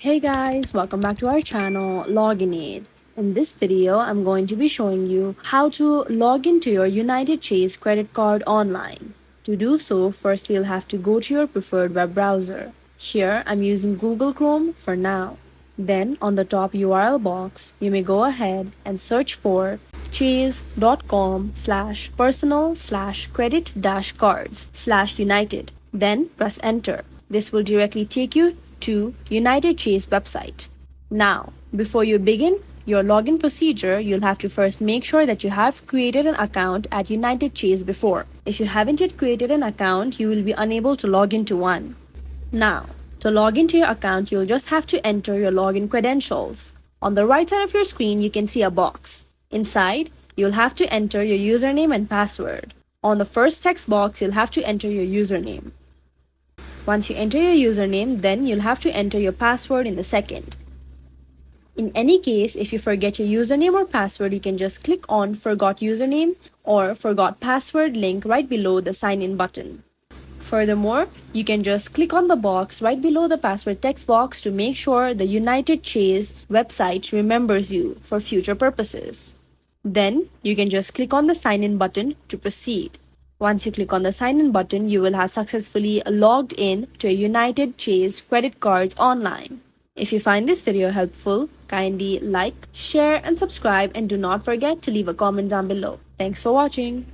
Hey guys, welcome back to our channel Login Aid. In this video, I'm going to be showing you how to log into your United Chase credit card online. To do so, first you'll have to go to your preferred web browser. Here, I'm using Google Chrome for now. Then, on the top URL box, you may go ahead and search for chase.com/personal/credit-cards/united. Then press enter. This will directly take you to United Chase website. Now, before you begin your login procedure, you'll have to first make sure that you have created an account at United Chase before. If you haven't yet created an account, you will be unable to log into one. Now, to log into your account, you'll just have to enter your login credentials. On the right side of your screen, you can see a box. Inside, you'll have to enter your username and password. On the first text box, you'll have to enter your username. Once you enter your username, then you'll have to enter your password in the second. In any case, if you forget your username or password, you can just click on Forgot Username or Forgot Password link right below the Sign In button. Furthermore, you can just click on the box right below the password text box to make sure the United Chase website remembers you for future purposes. Then, you can just click on the Sign In button to proceed. Once you click on the sign in button, you will have successfully logged in to a United Chase credit cards online. If you find this video helpful, kindly like, share and subscribe, and do not forget to leave a comment down below. Thanks for watching.